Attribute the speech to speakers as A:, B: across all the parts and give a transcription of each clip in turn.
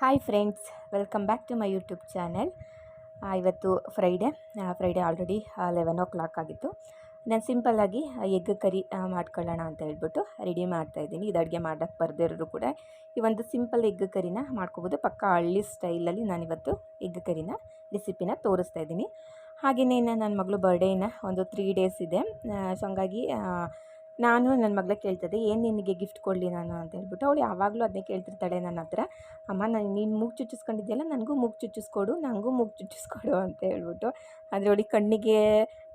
A: Hi friends, welcome back to my YouTube channel. ಇವತ್ತು Friday already 11 ಆಗಿತ್ತು. ನಾನು ಸಿಂಪಲ್ಲಾಗಿ ಎಗ್ ಕರಿ ಮಾಡ್ಕೊಳ್ಳೋಣ ಅಂತ ಹೇಳ್ಬಿಟ್ಟು ರೆಡಿ ಮಾಡ್ತಾಯಿದ್ದೀನಿ. ಇದು ಅಡುಗೆ ಮಾಡೋಕ್ಕೆ ಬರದಿರೋರು ಕೂಡ ಈ ಒಂದು ಸಿಂಪಲ್ ಎಗ್ ಕರಿನ ಮಾಡ್ಕೋಬೋದು. ಪಕ್ಕ ಹಳ್ಳಿ ಸ್ಟೈಲಲ್ಲಿ ನಾನಿವತ್ತು ಎಗ್ ಕರಿನ ರೆಸಿಪಿನ ತೋರಿಸ್ತಾ ಇದ್ದೀನಿ. ಹಾಗೆಯೇ ನನ್ನ ಮಗಳು ಬರ್ಡೇನ ಒಂದು 3 ಡೇಸ್ ಇದೆ. ಸೊ ಹಂಗಾಗಿ ನಾನು ನನ್ನ ಮಗಳಿಗೆ ಕೇಳ್ತಿದ್ದೆ, ಏನು ನಿನಗೆ ಗಿಫ್ಟ್ ಕೊಡಲಿ ನಾನು ಅಂತ ಹೇಳ್ಬಿಟ್ಟು. ಅವಳು ಯಾವಾಗಲೂ ಅದನ್ನೇ ಕೇಳ್ತಿರ್ತಾಳೆ ನನ್ನ ಹತ್ರ. ಅಮ್ಮ ನೀನು ಮೂಗು ಚುಚ್ಚಿಸ್ಕೊಂಡಿದ್ಯಲ್ಲ, ನನಗೂ ಮೂಗು ಚುಚ್ಚಿಸ್ಕೊಡು, ನನಗೂ ಮೂಗು ಚುಚ್ಚಿಸ್ಕೊಡು ಅಂತ ಹೇಳ್ಬಿಟ್ಟು. ಅಂದರೆ ಅವಳಿಗೆ ಕಣ್ಣಿಗೆ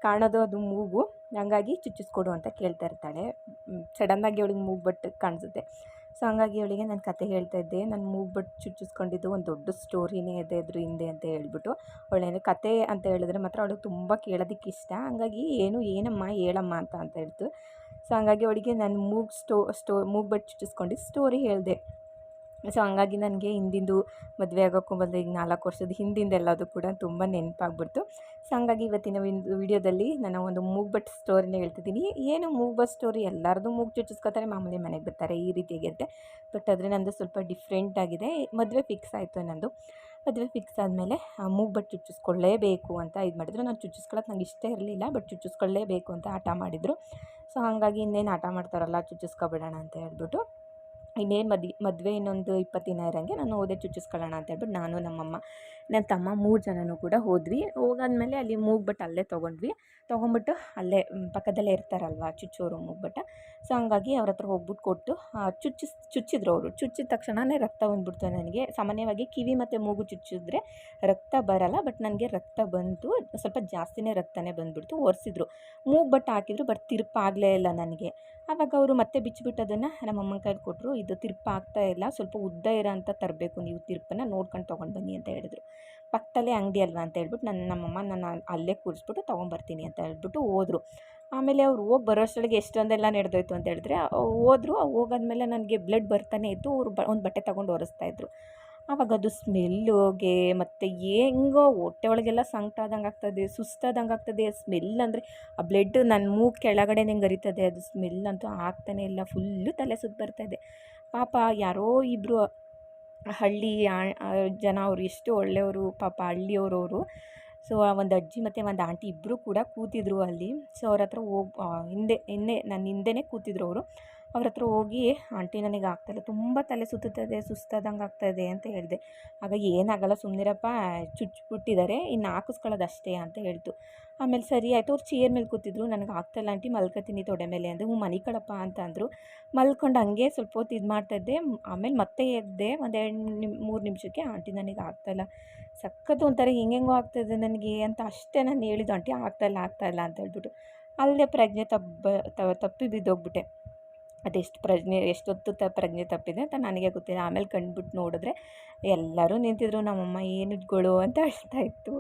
A: ಕಾಣೋದು ಅದು ಮೂಗು, ಹಂಗಾಗಿ ಚುಚ್ಚಿಸ್ಕೊಡು ಅಂತ ಕೇಳ್ತಾ ಇರ್ತಾಳೆ. ಸಡನ್ನಾಗಿ ಅವಳಿಗೆ ಮೂಗು ಬಟ್ಟು ಕಾಣಿಸುತ್ತೆ. ಸೊ ಹಂಗಾಗಿ ಅವಳಿಗೆ ನಾನು ಕತೆ ಹೇಳ್ತಾ ಇದ್ದೆ, ನಾನು ಮೂಗು ಬಟ್ಟು ಚುಚ್ಚಿಸ್ಕೊಂಡಿದ್ದು ಒಂದು ದೊಡ್ಡ ಸ್ಟೋರಿನೇ ಇದೆ ಅದ್ರ ಹಿಂದೆ ಅಂತ ಹೇಳ್ಬಿಟ್ಟು. ಅವಳೇನು ಕತೆ ಅಂತ ಹೇಳಿದ್ರೆ ಮಾತ್ರ ಅವಳಿಗೆ ತುಂಬ ಕೇಳೋದಕ್ಕೆ ಇಷ್ಟ. ಹಂಗಾಗಿ ಏನಮ್ಮ ಹೇಳಮ್ಮ ಅಂತ ಹೇಳ್ತು. ಸೊ ಹಂಗಾಗಿ ಅವಳಿಗೆ ನಾನು ಮೂಗು ಬಟ್ಟು ಚುಚ್ಚಿಸ್ಕೊಂಡಿದ್ದು ಸ್ಟೋರಿ ಹೇಳಿದೆ. ಸೊ ಹಂಗಾಗಿ ನನಗೆ ಹಿಂದಿಂದು ಮದುವೆ ಆಗೋಕ್ಕೂ ಬಂದು ಈಗ 4 ವರ್ಷದ ಹಿಂದಿಂದೆಲ್ಲದು ಕೂಡ ತುಂಬ ನೆನಪಾಗ್ಬಿಡ್ತು. ಸೊ ಹಂಗಾಗಿ ಇವತ್ತಿನ ವಿಡಿಯೋದಲ್ಲಿ ನಾನು ಒಂದು ಮೂಗ್ಬಟ್ಟು ಸ್ಟೋರಿನ ಹೇಳ್ತಿದ್ದೀನಿ. ಏನು ಮೂಗ್ಬಟ್ಟು ಸ್ಟೋರಿ, ಎಲ್ಲರದು ಮೂಗು ಚುಚ್ಚಿಸ್ಕೊತಾರೆ, ಮಾಮೂಲಿ ಮನೆಗೆ ಬರ್ತಾರೆ, ಈ ರೀತಿಯಾಗಿರುತ್ತೆ. ಬಟ್ ಆದರೆ ನಂದು ಸ್ವಲ್ಪ ಡಿಫ್ರೆಂಟ್ ಆಗಿದೆ. ಮದುವೆ ಫಿಕ್ಸ್ ಆಯಿತು ನಂದು. ಮದುವೆ ಫಿಕ್ಸ್ ಆದಮೇಲೆ ಮೂಗ್ಬಟ್ಟು ಚುಚ್ಚಿಸ್ಕೊಳ್ಳೇಬೇಕು ಅಂತ ಇದು ಮಾಡಿದ್ರು. ನಾನು ಚುಚ್ಚಿಸ್ಕೊಳ್ಳೋಕೆ ನಂಗೆ ಇಷ್ಟ ಇರಲಿಲ್ಲ, ಬಟ್ ಚುಚ್ಚಿಸ್ಕೊಳ್ಳೇಬೇಕು ಅಂತ ಹಠ ಮಾಡಿದರು. ಸೊ ಹಾಗಾಗಿ ಇನ್ನೇನು ಹಠ ಮಾಡ್ತಾರಲ್ಲ, ಚುಚ್ಚಿಸ್ಕೊಬಿಡೋಣ ಅಂತ ಹೇಳ್ಬಿಟ್ಟು, ಇನ್ನೇನು ಮದುವೆ ಇನ್ನೊಂದು 20 ದಿನ ಇರೋಂಗೆ ನಾನು ಹೋದೆ ಚುಚ್ಚಿಸ್ಕೊಳ್ಳೋಣ ಅಂತ ಹೇಳ್ಬಿಟ್ಟು. ನಾನು, ನಮ್ಮಮ್ಮ, ನನ್ನ ತಮ್ಮ 3 ಜನನೂ ಕೂಡ ಹೋದ್ವಿ. ಹೋಗಾದ್ಮೇಲೆ ಅಲ್ಲಿ ಮೂಗ್ಬಟ್ಟು ಅಲ್ಲೇ ತೊಗೊಂಬಿಟ್ಟು ಅಲ್ಲೇ ಪಕ್ಕದಲ್ಲೇ ಇರ್ತಾರಲ್ವ ಚುಚ್ಚೋರು ಮೂಗ್ಬಟ್ಟು. ಸೊ ಹಂಗಾಗಿ ಅವ್ರ ಹತ್ರ ಹೋಗ್ಬಿಟ್ಟು ಕೊಟ್ಟು ಚುಚ್ಚಿದ್ರು ಅವರು. ಚುಚ್ಚಿದ ತಕ್ಷಣವೇ ರಕ್ತ ಬಂದುಬಿಡ್ತು ನನಗೆ. ಸಾಮಾನ್ಯವಾಗಿ ಕಿವಿ ಮತ್ತು ಮೂಗು ಚುಚ್ಚಿದ್ರೆ ರಕ್ತ ಬರಲ್ಲ, ಬಟ್ ನನಗೆ ರಕ್ತ ಬಂತು. ಸ್ವಲ್ಪ ಜಾಸ್ತಿನೇ ರಕ್ತನೇ ಬಂದುಬಿಡ್ತು. ಒರೆಸಿದ್ರು, ಮೂಗ್ಬಟ್ಟು ಹಾಕಿದ್ರು, ಬಟ್ ತಿರುಪಾಗಲೇ ಇಲ್ಲ ನನಗೆ. ಆವಾಗ ಅವರು ಮತ್ತೆ ಬಿಚ್ಚಿಬಿಟ್ಟು ಅದನ್ನು ನಮ್ಮಮ್ಮನ ಕೈಲಿ ಕೊಟ್ಟರು. ಇದು ತಿರುಪಾಗ್ತಾ ಇಲ್ಲ, ಸ್ವಲ್ಪ ಉದ್ದ ಇರೋ ಅಂತ ತರಬೇಕು ನೀವು, ತಿರುಪನ್ನು ನೋಡ್ಕೊಂಡು ತೊಗೊಂಡು ಬನ್ನಿ ಅಂತ ಹೇಳಿದ್ರು. ಪಕ್ಕದಲ್ಲೇ ಅಂಗಡಿ ಅಲ್ವಾ ಅಂತ ಹೇಳ್ಬಿಟ್ಟು ನಮ್ಮಮ್ಮ ನಾನು ಅಲ್ಲೇ ಕೂರಿಸ್ಬಿಟ್ಟು ತೊಗೊಂಬರ್ತೀನಿ ಅಂತ ಹೇಳ್ಬಿಟ್ಟು ಹೋದರು. ಆಮೇಲೆ ಅವ್ರು ಹೋಗಿ ಬರೋಷ್ಟೊಳಗೆ ಎಷ್ಟೊಂದೆಲ್ಲ ನಡೆದೋಯ್ತು ಅಂತ ಹೇಳಿದ್ರೆ, ಹೋದರು. ಹೋಗಾದ್ಮೇಲೆ ನನಗೆ ಬ್ಲಡ್ ಬರ್ತಾನೆ ಇತ್ತು. ಅವರು ಒಂದು ಬಟ್ಟೆ ತೊಗೊಂಡು ಒರೆಸ್ತಾಯಿದ್ರು. ಆವಾಗ ಅದು ಸ್ಮೆಲ್ಲೋಗೆ ಮತ್ತು ಹೆಂಗೋ ಹೊಟ್ಟೆ ಒಳಗೆಲ್ಲ ಸಂಕಟ ಆದಂಗೆ ಆಗ್ತದೆ, ಸುಸ್ತಾದಂಗೆ ಆಗ್ತದೆ. ಸ್ಮೆಲ್ ಅಂದರೆ ಆ ಬ್ಲಡ್ ನನ್ನ ಮೂಗು ಕೆಳಗಡೆ ಹೆಂಗೆ ಹರಿತದೆ, ಅದು ಸ್ಮೆಲ್ ಅಂತೂ ಆಗ್ತಾನೆ ಇಲ್ಲ. ಫುಲ್ಲು ತಲೆ ಸುತ್ತು ಬರ್ತಾಯಿದೆ. ಪಾಪ ಯಾರೋ ಇಬ್ಬರು ಹಳ್ಳಿ ಜನ, ಅವರು ಎಷ್ಟು ಒಳ್ಳೆಯವರು ಪಾಪ, ಹಳ್ಳಿಯವರು. ಸೊ ಒಂದು ಅಜ್ಜಿ ಮತ್ತು ಒಂದು ಆಂಟಿ ಇಬ್ಬರು ಕೂಡ ಕೂತಿದ್ರು ಅಲ್ಲಿ. ಸೊ ಅವ್ರ ಹತ್ರ ನನ್ನ ಹಿಂದೆನೇ ಕೂತಿದ್ರು ಅವರು. ಅವ್ರ ಹತ್ರ ಹೋಗಿ, ಆಂಟಿ ನನಗೆ ಆಗ್ತಾಯಿಲ್ಲ, ತುಂಬ ತಲೆ ಸುತ್ತುತ್ತದೆ, ಸುಸ್ತಾದಂಗೆ ಆಗ್ತಾಯಿದೆ ಅಂತ ಹೇಳಿದೆ. ಆಗ ಏನಾಗಲ್ಲ ಸುಮ್ಮನಿರಪ್ಪ, ಚುಚ್ಚಿಬಿಟ್ಟಿದ್ದಾರೆ, ಇನ್ನು ಹಾಕಿಸ್ಕೊಳ್ಳೋದು ಅಷ್ಟೇ ಅಂತ ಹೇಳ್ತು. ಆಮೇಲೆ ಸರಿ ಆಯಿತು. ಅವ್ರು ಚೇರ್ ಮೇಲೆ ಕೂತಿದ್ರು. ನನಗೆ ಆಗ್ತಾಯಿಲ್ಲ ಆಂಟಿ, ಮಲ್ಕೊತೀನಿ ತೊಡೆ ಮೇಲೆ ಅಂದೆ. ಮನಿಕಳಪ್ಪ ಅಂತ ಅಂದರು. ಮಲ್ಕೊಂಡು ಹಂಗೆ ಸ್ವಲ್ಪ ಹೊತ್ತು ಇದು ಮಾಡ್ತಾಯಿದ್ದೆ. ಆಮೇಲೆ ಮತ್ತೆ ಎದ್ದೆ. ಒಂದು 3 ನಿಮಿಷಕ್ಕೆ, ಆಂಟಿ ನನಗೆ ಆಗ್ತಾಯಿಲ್ಲ, ಸಖತ್ತು ಒಂಥರ ಹೆಂಗೆಂಗೋ ಆಗ್ತಾಯಿದೆ ನನಗೆ ಅಂತ ಅಷ್ಟೇ ನಾನು ಹೇಳಿದ್ದು. ಆಂಟಿ ಆಗ್ತಾಯಿಲ್ಲ ಅಂತ ಹೇಳ್ಬಿಟ್ಟು ಅಲ್ಲೇ ತಪ್ಪಿ ಬಿದ್ದೋಗ್ಬಿಟ್ಟೆ. ಎಷ್ಟೊತ್ತು ಪ್ರಜ್ಞೆ ತಪ್ಪಿದೆ ಅಂತ ನನಗೆ ಗೊತ್ತಿಲ್ಲ. ಆಮೇಲೆ ಕಂಡುಬಿಟ್ಟು ನೋಡಿದ್ರೆ ಎಲ್ಲರೂ ನಿಂತಿದ್ರು. ನಮ್ಮಮ್ಮ ಏನುಗಳು ಅಂತ ಅಳ್ತಾಯಿತ್ತು.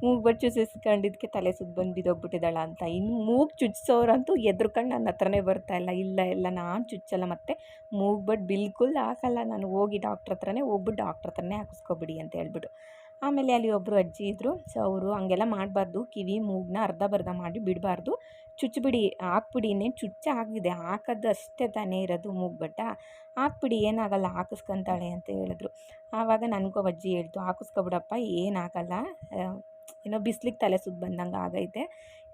A: ಮೂಗ್ಬಟ್ಟು ಚುಚ್ಚಿಸ್ಕೊಂಡಿದ್ದಕ್ಕೆ ತಲೆ ಸುತ್ತು ಬಂದು ಬಿದ್ದೋಗ್ಬಿಟ್ಟಿದ್ದಾಳ ಅಂತ. ಇನ್ನು ಮೂಗು ಚುಚ್ಚಿಸೋರಂತೂ ಎದ್ರುಕೊಂಡು ನನ್ನ ಹತ್ರನೇ ಬರ್ತಾಯಿಲ್ಲ. ಇಲ್ಲ ನಾನು ಚುಚ್ಚಲ್ಲ, ಮತ್ತು ಮೂಗ್ಬಟ್ಟು ಬಿಲ್ಕುಲ್ ಹಾಕಲ್ಲ ನಾನು. ಹೋಗಿ ಡಾಕ್ಟ್ರ್ ಹತ್ರನೇ ಹೋಗ್ಬಿಟ್ಟು ಡಾಕ್ಟ್ರ್ ಹತ್ರನೇ ಹಾಕಿಸ್ಕೊಬಿಡಿ ಅಂತ ಹೇಳ್ಬಿಟ್ಟು. ಆಮೇಲೆ ಅಲ್ಲಿ ಒಬ್ಬರು ಅಜ್ಜಿ ಇದ್ದರು. ಸೊ ಅವರು ಹಂಗೆಲ್ಲ ಮಾಡಬಾರ್ದು, ಕಿವಿ ಮೂಗನ್ನ ಅರ್ಧ ಮಾಡಿ ಬಿಡಬಾರ್ದು, ಚುಚ್ಚಿಬಿಡಿ, ಹಾಕ್ಬಿಡಿ. ಇನ್ನೇನು ಆಗಿದೆ, ಹಾಕೋದು ಅಷ್ಟೇ ತಾನೇ ಇರೋದು ಮೂಗ್ಬಟ್ಟು, ಹಾಕ್ಬಿಡಿ, ಏನಾಗಲ್ಲ, ಹಾಕಿಸ್ಕೊತಾಳೆ ಅಂತ ಹೇಳಿದ್ರು. ಆವಾಗ ನನಗೂ ಅಜ್ಜಿ ಹೇಳ್ತು, ಹಾಕಿಸ್ಕೊಬಿಡಪ್ಪ, ಏನಾಗಲ್ಲ, ಏನೋ ಬಿಸ್ಲಿಗೆ ತಲೆ ಸುತ್ತು ಬಂದಂಗೆ ಆಗೈತೆ,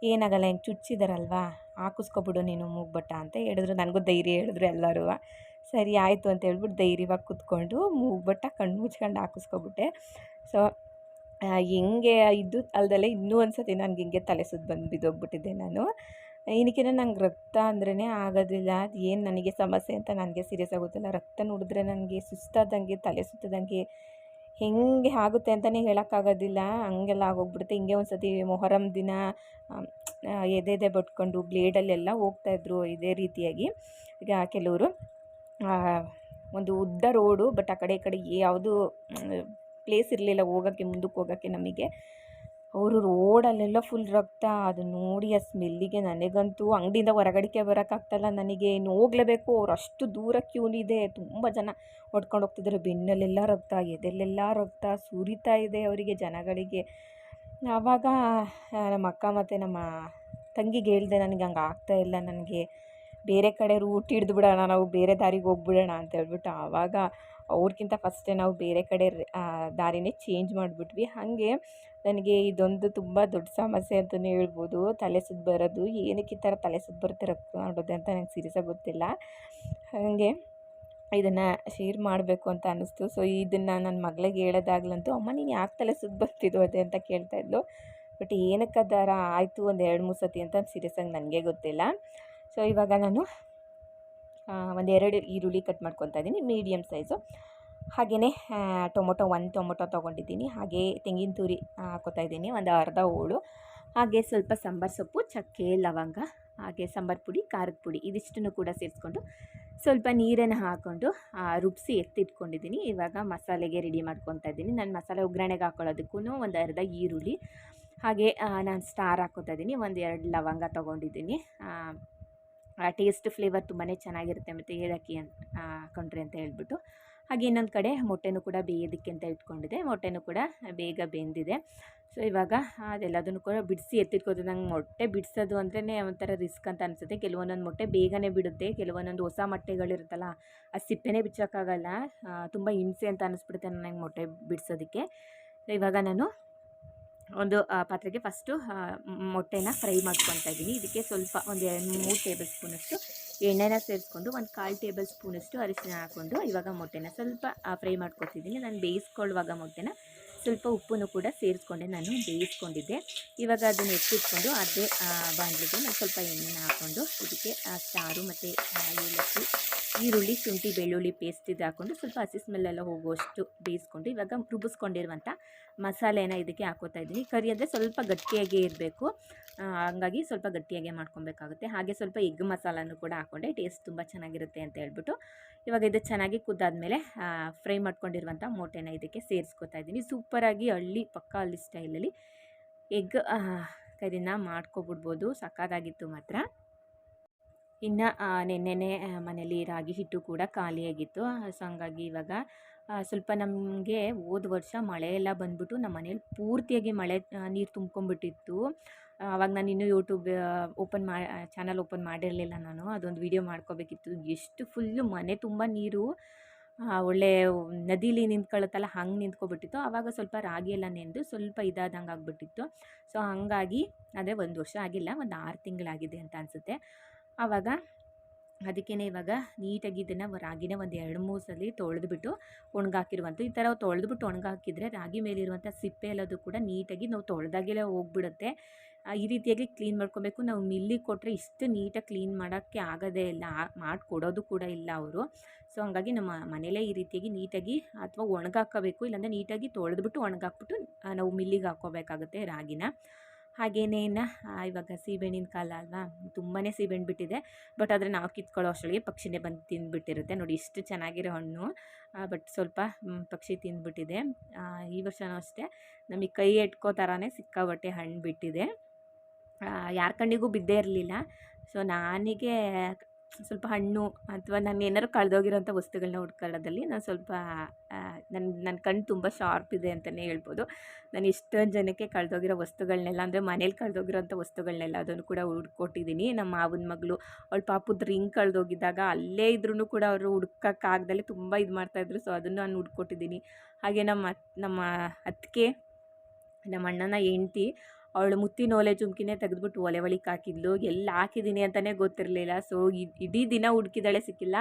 A: ಏನಾಗಲ್ಲ, ಹಿಂಗೆ ಚುಚ್ಚಿದಾರಲ್ವ, ಹಾಕಿಸ್ಕೊಬಿಡು ನೀನು ಮೂಗ್ಬಟ್ಟು ಅಂತ ಹೇಳಿದ್ರು. ನನಗೂ ಧೈರ್ಯ ಹೇಳಿದ್ರು ಎಲ್ಲರೂ. ಸರಿ ಆಯಿತು ಅಂತ ಹೇಳ್ಬಿಟ್ಟು ಧೈರ್ಯವಾಗಿ ಕೂತ್ಕೊಂಡು ಮೂಗ್ಬಟ್ಟು ಕಣ್ಣು ಮುಚ್ಕೊಂಡು ಹಾಕಿಸ್ಕೊಬಿಟ್ಟೆ. ಸೊ ಹೆಂಗೆ ಇದು ಅಲ್ದಲ್ಲೇ ಇನ್ನೂ ಒಂದು ಸತಿ ನನಗೆ ಹಿಂಗೆ ತಲೆ ಸುತ್ತು ಬಂದು ಬಿದ್ದೋಗ್ಬಿಟ್ಟಿದ್ದೆ ನಾನು. ಏನಕ್ಕಿಂತ ನಂಗೆ ರಕ್ತ ಅಂದ್ರೇ ಆಗೋದಿಲ್ಲ. ಅದು ಏನು ನನಗೆ ಸಮಸ್ಯೆ ಅಂತ ನನಗೆ ಸೀರಿಯಸ್ ಆಗುತ್ತಿಲ್ಲ. ರಕ್ತ ನೋಡಿದ್ರೆ ನನಗೆ ಸುಸ್ತಾದಂಗೆ, ತಲೆ ಸುತ್ತದಂಗೆ, ಹೆಂಗೆ ಆಗುತ್ತೆ ಅಂತಲೇ ಹೇಳೋಕ್ಕಾಗೋದಿಲ್ಲ, ಹಂಗೆಲ್ಲ ಆಗೋಗ್ಬಿಡುತ್ತೆ. ಹಿಂಗೆ ಒಂದು ಸತಿ ಮೊಹರಂ ದಿನ ಎದೆ ಬಟ್ಕೊಂಡು ಬ್ಲೇಡಲ್ಲೆಲ್ಲ ಹೋಗ್ತಾಯಿದ್ರು ಇದೇ ರೀತಿಯಾಗಿ. ಈಗ ಕೆಲವರು ಒಂದು ಉದ್ದ ರೋಡು, ಬಟ್ ಆ ಕಡೆ ಈ ಕಡೆ ಯಾವುದು ಪ್ಲೇಸ್ ಇರಲಿಲ್ಲ ಹೋಗೋಕ್ಕೆ, ಮುಂದಕ್ಕೆ ಹೋಗೋಕ್ಕೆ ನಮಗೆ. ಅವರು ರೋಡಲ್ಲೆಲ್ಲ ಫುಲ್ ರಕ್ತ. ಅದು ನೋಡಿ ಆ ಸ್ಮೆಲ್ಲಿಗೆ ನನಗಂತೂ ಅಂಗಡಿಯಿಂದ ಹೊರಗಡಿಕೆ ಬರೋಕ್ಕಾಗ್ತಾಯಿಲ್ಲ ನನಗೆ. ಇನ್ನು ಹೋಗಲೇಬೇಕು. ಅವ್ರು ಅಷ್ಟು ದೂರ ಕ್ಯೂನಿದೆ, ತುಂಬ ಜನ ಹೊಡ್ಕೊಂಡು ಹೋಗ್ತಿದ್ದಾರೆ. ಬೆನ್ನಲ್ಲೆಲ್ಲ ರಕ್ತ, ಎದೆಲ್ಲೆಲ್ಲ ರಕ್ತ ಸುರಿತಾ ಇದೆ ಅವರಿಗೆ, ಜನಗಳಿಗೆ. ಆವಾಗ ನಮ್ಮ ಅಕ್ಕ ಮತ್ತು ನಮ್ಮ ತಂಗಿಗೆ ಹೇಳಿದೆ, ನನಗೆ ಹಂಗೆ ಆಗ್ತಾಯಿಲ್ಲ, ನನಗೆ ಬೇರೆ ಕಡೆ ರೂಟ್ ಹಿಡಿದು ಬಿಡೋಣ, ನಾವು ಬೇರೆ ದಾರಿಗೆ ಹೋಗ್ಬಿಡೋಣ ಅಂತ ಹೇಳ್ಬಿಟ್ಟು. ಆವಾಗ ಅವ್ರಿಗಿಂತ ಫಸ್ಟೇ ನಾವು ಬೇರೆ ಕಡೆ ದಾರಿನೇ ಚೇಂಜ್ ಮಾಡಿಬಿಟ್ವಿ. ಹಾಗೆ ನನಗೆ ಇದೊಂದು ತುಂಬ ದೊಡ್ಡ ಸಮಸ್ಯೆ ಅಂತಲೇ ಹೇಳ್ಬೋದು. ತಲೆ ಸುತ್ತು ಬರೋದು, ಏನಕ್ಕೆ ಈ ಥರ ತಲೆ ಸುತ್ತು ಬರುತ್ತೆ ರಕ್ತ ಮಾಡೋದು ಅಂತ ನಂಗೆ ಸೀರಿಯಸ್ಸಾಗಿ ಗೊತ್ತಿಲ್ಲ. ಹಾಗೆ ಇದನ್ನು ಶೇರ್ ಮಾಡಬೇಕು ಅಂತ ಅನ್ನಿಸ್ತು. ಸೊ ಇದನ್ನು ನನ್ನ ಮಗಳಿಗೆ ಹೇಳೋದಾಗ್ಲಂತೂ, ಅಮ್ಮ ನೀನು ಯಾಕೆ ತಲೆ ಸುತ್ತು ಬರ್ತಿದ್ದು ಅದೇ ಅಂತ ಕೇಳ್ತಾಯಿದ್ಲು. ಬಟ್ ಏನಕ್ಕೆ ಆ ಥರ ಆಯಿತು ಒಂದು 2-3 ಸತಿ ಅಂತ ಸೀರಿಯಸ್ಸಾಗಿ ನನಗೆ ಗೊತ್ತಿಲ್ಲ. ಸೊ ಇವಾಗ ನಾನು ಒಂದು 2 ಈರುಳ್ಳಿ ಕಟ್ ಮಾಡ್ಕೊತಾ ಇದ್ದೀನಿ, ಮೀಡಿಯಮ್ ಸೈಜು. ಹಾಗೆಯೇ ಒಂದು ಟೊಮೊಟೊ ತೊಗೊಂಡಿದ್ದೀನಿ. ಹಾಗೆ ತೆಂಗಿನ ತುರಿ ಹಾಕ್ಕೋತಾ ಇದ್ದೀನಿ, ಒಂದು ಅರ್ಧ ಹೋಳು. ಹಾಗೆ ಸ್ವಲ್ಪ ಸಾಂಬಾರು ಸೊಪ್ಪು, ಚಕ್ಕೆ, ಲವಂಗ, ಹಾಗೆ ಸಾಂಬಾರು ಪುಡಿ, ಖಾರದ ಪುಡಿ ಇದಿಷ್ಟನ್ನು ಕೂಡ ಸೇರಿಸ್ಕೊಂಡು ಸ್ವಲ್ಪ ನೀರನ್ನು ಹಾಕ್ಕೊಂಡು ರುಬ್ಬಿಸಿ ಎತ್ತಿಟ್ಕೊಂಡಿದ್ದೀನಿ. ಇವಾಗ ಮಸಾಲೆಗೆ ರೆಡಿ ಮಾಡ್ಕೊತಾ ಇದ್ದೀನಿ. ನಾನು ಮಸಾಲೆ ಒಗ್ಗರಣೆಗೆ ಹಾಕ್ಕೊಳ್ಳೋದಕ್ಕೂ ಒಂದು ಅರ್ಧ ಈರುಳ್ಳಿ, ಹಾಗೆ ನಾನು ಸ್ಟಾರ್ ಹಾಕ್ಕೋತಾ ಇದ್ದೀನಿ, ಒಂದು 2 ಲವಂಗ ತೊಗೊಂಡಿದ್ದೀನಿ. ಟೇಸ್ಟ್ ಫ್ಲೇವರ್ ತುಂಬಾ ಚೆನ್ನಾಗಿರುತ್ತೆ ಮತ್ತು ಏಲಕ್ಕಿ ಹಾಕೊಂಡ್ರಿ ಅಂತ ಹೇಳ್ಬಿಟ್ಟು. ಹಾಗೆ ಇನ್ನೊಂದು ಕಡೆ ಮೊಟ್ಟೆನೂ ಕೂಡ ಬೇಯೋದಕ್ಕೆ ಅಂತ ಇಟ್ಕೊಂಡಿದ್ದೆ. ಮೊಟ್ಟೆನೂ ಕೂಡ ಬೇಗ ಬೆಂದಿದೆ. ಸೊ ಇವಾಗ ಅದೆಲ್ಲದನ್ನು ಕೂಡ ಬಿಡಿಸಿ ಎತ್ತಿಟ್ಕೋದು. ನಂಗೆ ಮೊಟ್ಟೆ ಬಿಡಿಸೋದು ಅಂದ್ರೇ ಒಂಥರ ರಿಸ್ಕ್ ಅಂತ ಅನಿಸುತ್ತೆ. ಕೆಲವೊಂದೊಂದು ಮೊಟ್ಟೆ ಬೇಗನೆ ಬಿಡುತ್ತೆ, ಕೆಲವೊಂದೊಂದು ಹೊಸ ಮೊಟ್ಟೆಗಳಿರುತ್ತಲ್ಲ ಆ ಸಿಪ್ಪೆನೇ ಬಿಚ್ಚೋಕ್ಕಾಗಲ್ಲ. ತುಂಬ ಹಿಂಸೆ ಅಂತ ಅನ್ನಿಸ್ಬಿಡುತ್ತೆ ನನಗೆ ಮೊಟ್ಟೆ ಬಿಡಿಸೋದಕ್ಕೆ. ಇವಾಗ ನಾನು ಒಂದು ಪಾತ್ರೆಗೆ ಫಸ್ಟು ಮೊಟ್ಟೆನ ಫ್ರೈ ಮಾಡ್ಕೊತಾ ಇದ್ದೀನಿ. ಇದಕ್ಕೆ ಸ್ವಲ್ಪ ಒಂದು 2-3 ಟೇಬಲ್ ಸ್ಪೂನಷ್ಟು ಎಣ್ಣೆನ ಸೇರಿಸ್ಕೊಂಡು, ಒಂದು 1/4 ಟೇಬಲ್ ಸ್ಪೂನಷ್ಟು ಅರಿಶಿನ ಹಾಕ್ಕೊಂಡು ಇವಾಗ ಮೊಟ್ಟೆನ ಸ್ವಲ್ಪ ಫ್ರೈ ಮಾಡ್ಕೊತಿದ್ದೀನಿ. ನಾನು ಬೇಯಿಸ್ಕೊಳ್ಳುವಾಗ ಮೊಟ್ಟೆನ ಸ್ವಲ್ಪ ಉಪ್ಪನ್ನು ಕೂಡ ಸೇರಿಸ್ಕೊಂಡೆ ನಾನು ಬೇಯಿಸ್ಕೊಂಡಿದ್ದೆ. ಇವಾಗ ಅದನ್ನು ಎತ್ತಿಟ್ಕೊಂಡು ಅದೇ ಬಾಣಲಿಗೆ ನಾನು ಸ್ವಲ್ಪ ಎಣ್ಣೆನ ಹಾಕ್ಕೊಂಡು ಇದಕ್ಕೆ ಸ್ಟಾರು ಮತ್ತು ಏಲಕ್ಕಿ, ಈರುಳ್ಳಿ, ಶುಂಠಿ, ಬೆಳ್ಳುಳ್ಳಿ ಪೇಸ್ಟ್ ಇದು ಹಾಕ್ಕೊಂಡು ಸ್ವಲ್ಪ ಹಸಿ ಸ್ಮೆಲ್ಲೆಲ್ಲ ಹೋಗುವಷ್ಟು ಬೇಯಿಸ್ಕೊಂಡು ಇವಾಗ ರುಬ್ಬಿಸ್ಕೊಂಡಿರುವಂಥ ಮಸಾಲೆನ ಇದಕ್ಕೆ ಹಾಕೋತಾ ಇದ್ದೀನಿ. ಕರಿ ಅಂದರೆ ಸ್ವಲ್ಪ ಗಟ್ಟಿಯಾಗೇ ಇರಬೇಕು, ಹಂಗಾಗಿ ಸ್ವಲ್ಪ ಗಟ್ಟಿಯಾಗೆ ಮಾಡ್ಕೊಬೇಕಾಗುತ್ತೆ. ಹಾಗೆ ಸ್ವಲ್ಪ ಎಗ್ ಮಸಾಲನೂ ಕೂಡ ಹಾಕ್ಕೊಂಡೆ, ಟೇಸ್ಟ್ ತುಂಬ ಚೆನ್ನಾಗಿರುತ್ತೆ ಅಂತ ಹೇಳ್ಬಿಟ್ಟು. ಇವಾಗ ಇದು ಚೆನ್ನಾಗಿ ಕುದ್ದಾದಮೇಲೆ ಫ್ರೈ ಮಾಡ್ಕೊಂಡಿರುವಂಥ ಮೊಟ್ಟೆನ ಇದಕ್ಕೆ ಸೇರಿಸ್ಕೊತಾ ಇದ್ದೀನಿ. ಸೂಪರಾಗಿ ಪಕ್ಕಾ ಹಳ್ಳಿ ಸ್ಟೈಲಲ್ಲಿ ಎಗ್ ಕರಿನ ಮಾಡ್ಕೊಬಿಡ್ಬೋದು. ಸಕ್ಕತ್ತಾಗಿತ್ತು ಮಾತ್ರ. ಇನ್ನು ನೆನ್ನೆನೇ ಮನೇಲಿ ರಾಗಿ ಹಿಟ್ಟು ಕೂಡ ಖಾಲಿಯಾಗಿತ್ತು. ಸೊ ಹಂಗಾಗಿ ಇವಾಗ ಸ್ವಲ್ಪ ನಮಗೆ ಹೋದ ವರ್ಷ ಮಳೆ ಎಲ್ಲ ಬಂದ್ಬಿಟ್ಟು ನಮ್ಮ ಮನೇಲಿ ಪೂರ್ತಿಯಾಗಿ ಮಳೆ ನೀರು ತುಂಬ್ಕೊಂಡ್ಬಿಟ್ಟಿತ್ತು. ಆವಾಗ ನಾನು ಇನ್ನೂ ಯೂಟ್ಯೂಬ್ ಚಾನಲ್ ಓಪನ್ ಮಾಡಿರಲಿಲ್ಲ. ನಾನು ಅದೊಂದು ವೀಡಿಯೋ ಮಾಡ್ಕೋಬೇಕಿತ್ತು. ಎಷ್ಟು ಫುಲ್ಲು ಮನೆ ತುಂಬ ನೀರು ಒಳ್ಳೆ ನದಿಲಿ ನಿಂತ್ಕೊಳ್ಳುತ್ತಲ್ಲ ಹಂಗೆ ನಿಂತ್ಕೊಬಿಟ್ಟಿತ್ತು. ಆವಾಗ ಸ್ವಲ್ಪ ರಾಗಿ ಎಲ್ಲ ನೆಂದು ಸ್ವಲ್ಪ ಇದಾದಂಗೆ ಆಗಿಬಿಟ್ಟಿತ್ತು. ಸೊ ಹಂಗಾಗಿ ಅದೇ 1 ವರ್ಷ ಆಗಿಲ್ಲ, ಒಂದು 6 ತಿಂಗಳಾಗಿದೆ ಅಂತ ಅನಿಸುತ್ತೆ. ಆವಾಗ ಅದಕ್ಕೇ ಇವಾಗ ನೀಟಾಗಿ ಇದನ್ನು ರಾಗಿನ ಒಂದು 2-3 ಸಲ ತೊಳೆದ್ಬಿಟ್ಟು ಒಣಗಾಕಿರುವಂಥ ಈ ಥರ ತೊಳೆದ್ಬಿಟ್ಟು ಒಣಗಾಕಿದ್ರೆ ರಾಗಿ ಮೇಲಿರುವಂಥ ಸಿಪ್ಪೆ ಎಲ್ಲದು ಕೂಡ ನೀಟಾಗಿ ನಾವು ತೊಳೆದಾಗೆಲ್ಲ ಹೋಗ್ಬಿಡುತ್ತೆ. ಈ ರೀತಿಯಾಗಿ ಕ್ಲೀನ್ ಮಾಡ್ಕೊಬೇಕು. ನಾವು ಮಿಲ್ಲಿಗೆ ಕೊಟ್ಟರೆ ಇಷ್ಟು ನೀಟಾಗಿ ಕ್ಲೀನ್ ಮಾಡೋಕ್ಕೆ ಆಗೋದೇ ಇಲ್ಲ, ಮಾಡಿಕೊಡೋದು ಕೂಡ ಇಲ್ಲ ಅವರು. ಸೊ ಹಂಗಾಗಿ ನಮ್ಮ ಮನೇಲೇ ಈ ರೀತಿಯಾಗಿ ನೀಟಾಗಿ ಅಥವಾ ಒಣಗಾಕಬೇಕು, ಇಲ್ಲಾಂದರೆ ನೀಟಾಗಿ ತೊಳೆದ್ಬಿಟ್ಟು ಒಣಗಾಕ್ಬಿಟ್ಟು ನಾವು ಮಿಲ್ಲಿಗೆ ಹಾಕ್ಕೋಬೇಕಾಗುತ್ತೆ ರಾಗಿನ. ಹಾಗೆಯೇ ಇವಾಗ ಸೀಬೆಹಣ್ಣಿನ ಕಾಲ ಅಲ್ವಾ, ತುಂಬಾ ಸೀಬೆಹಣ್ಣು ಬಿಟ್ಟಿದೆ. ಬಟ್ ಆದರೆ ನಾವು ಕಿತ್ಕೊಳ್ಳೋ ಅಷ್ಟರೊಳಗೆ ಪಕ್ಷಿನೇ ಬಂದು ತಿಂದುಬಿಟ್ಟಿರುತ್ತೆ. ನೋಡಿ ಇಷ್ಟು ಚೆನ್ನಾಗಿರೋ ಹಣ್ಣು, ಬಟ್ ಸ್ವಲ್ಪ ಪಕ್ಷಿ ತಿಂದುಬಿಟ್ಟಿದೆ. ಈ ವರ್ಷವೂ ಅಷ್ಟೇ ನಮಗೆ ಕೈ ಎಟ್ಕೋ ಥರನೇ ಸಿಕ್ಕಾಬಟ್ಟೆ ಹಣ್ಣು ಬಿಟ್ಟಿದೆ. ಯಾರ ಕಣ್ಣಿಗೂ ಬಿದ್ದೇ ಇರಲಿಲ್ಲ. ಸೊ ನನಗೆ ಸ್ವಲ್ಪ ಹಣ್ಣು ಅಥವಾ ನಾನು ಏನಾದ್ರು ಕಳೆದೋಗಿರೋಂಥ ವಸ್ತುಗಳನ್ನ ಹುಡ್ಕೊಳ್ಳೋದ್ರಲ್ಲಿ ನಾನು ಸ್ವಲ್ಪ ನನ್ನ ಕಣ್ಣು ತುಂಬ ಶಾರ್ಪ್ ಇದೆ ಅಂತಲೇ ಹೇಳ್ಬೋದು. ನಾನು ಎಷ್ಟೊಂದು ಜನಕ್ಕೆ ಕಳೆದೋಗಿರೋ ವಸ್ತುಗಳನ್ನೆಲ್ಲ, ಅಂದರೆ ಮನೇಲಿ ಕಳೆದೋಗಿರೋಂಥ ವಸ್ತುಗಳನ್ನೆಲ್ಲ ಅದನ್ನು ಕೂಡ ಹುಡ್ಕೊಟ್ಟಿದ್ದೀನಿ. ನಮ್ಮ ಮಾವನ ಮಗಳು ಅವಳ ಪಾಪುದ ರಿಂಗ್ ಕಳೆದೋಗಿದ್ದಾಗ ಅಲ್ಲೇ ಇದ್ರೂ ಕೂಡ ಅವರು ಹುಡ್ಕೋಕ್ಕಾಗ್ದಲೇ ತುಂಬ ಇದು ಮಾಡ್ತಾಯಿದ್ರು. ಸೊ ಅದನ್ನು ನಾನು ಹುಡ್ಕೊಟ್ಟಿದ್ದೀನಿ. ಹಾಗೆ ನಮ್ಮ ಅತ್ತಿಗೆ, ನಮ್ಮ ಅಣ್ಣನ ಹೆಂಡ್ತಿ, ಅವಳು ಮುತ್ತಿನ ಓಲೆ ಜುಮ್ಕಿನೇ ತೆಗೆದ್ಬಿಟ್ಟು ಒಲೆ ಒಳಿಗೆ ಹಾಕಿದ್ಲು. ಎಲ್ಲಿ ಹಾಕಿದ್ದೀನಿ ಅಂತಲೇ ಗೊತ್ತಿರಲಿಲ್ಲ. ಸೊ ಇಡೀ ದಿನ ಹುಡುಕಿದಾಳೆ, ಸಿಕ್ಕಿಲ್ಲ.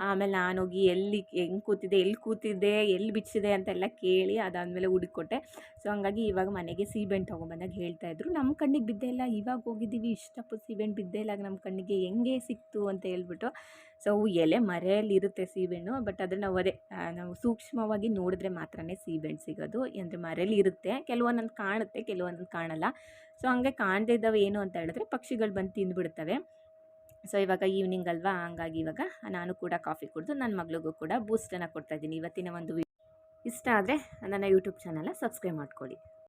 A: ಆಮೇಲೆ ನಾನೋಗಿ ಹೆಂಗೆ ಕೂತಿದ್ದೆ, ಎಲ್ಲಿ ಬಿಚ್ಚಿದೆ ಅಂತೆಲ್ಲ ಕೇಳಿ ಅದಾದಮೇಲೆ ಹುಡುಕೊಟ್ಟೆ. ಸೊ ಹಂಗಾಗಿ ಇವಾಗ ಮನೆಗೆ ಸೀಬೆಹಣ್ಣು ತೊಗೊಂಬಂದಾಗ ಹೇಳ್ತಾಯಿದ್ರು, ನಮ್ಮ ಕಣ್ಣಿಗೆ ಬಿದ್ದೇ ಇಲ್ಲ, ಇವಾಗ ಹೋಗಿದ್ದೀವಿ ಇಷ್ಟಪ್ಪ ಸೀಬೆಹಣ್ಣು ಬಿದ್ದೇ ಇಲ್ಲ ನಮ್ಮ ಕಣ್ಣಿಗೆ, ಹೆಂಗೆ ಸಿಕ್ತು ಅಂತ ಹೇಳ್ಬಿಟ್ಟು. ಸೊ ಎಲೆ ಮರೆಯಲ್ಲಿ ಇರುತ್ತೆ ಸೀಬೆಹಣ್ಣು, ಬಟ್ ಅದನ್ನು ನಾವು ಸೂಕ್ಷ್ಮವಾಗಿ ನೋಡಿದ್ರೆ ಮಾತ್ರನೇ ಸೀಬೆಹಣ್ಣು ಸಿಗೋದು. ಅಂದರೆ ಮರೆಯಲ್ಲಿ ಇರುತ್ತೆ, ಕೆಲವೊಂದೊಂದು ಕಾಣುತ್ತೆ, ಕೆಲವೊಂದೊಂದು ಕಾಣಲ್ಲ. ಸೊ ಹಂಗೆ ಕಾಣದೇ ಇದ್ದಾವೆ ಏನು ಅಂತ ಹೇಳಿದ್ರೆ ಪಕ್ಷಿಗಳು ಬಂದು ತಿಂದುಬಿಡ್ತವೆ. ಸೊ ಇವಾಗ ಈವ್ನಿಂಗ್ ಅಲ್ವಾ, ಹಂಗಾಗಿ ಇವಾಗ ನಾನು ಕೂಡ ಕಾಫಿ ಕುಡಿದು ನನ್ನ ಮಗಳಿಗೂ ಕೂಡ ಬೂಸ್ಟನ್ನು ಕೊಡ್ತಾಯಿದ್ದೀನಿ. ಇವತ್ತಿನ ಒಂದು ಇಷ್ಟ ಆದರೆ ನನ್ನ ಯೂಟ್ಯೂಬ್ ಚಾನಲ್ನ ಸಬ್ಸ್ಕ್ರೈಬ್ ಮಾಡ್ಕೊಳ್ಳಿ.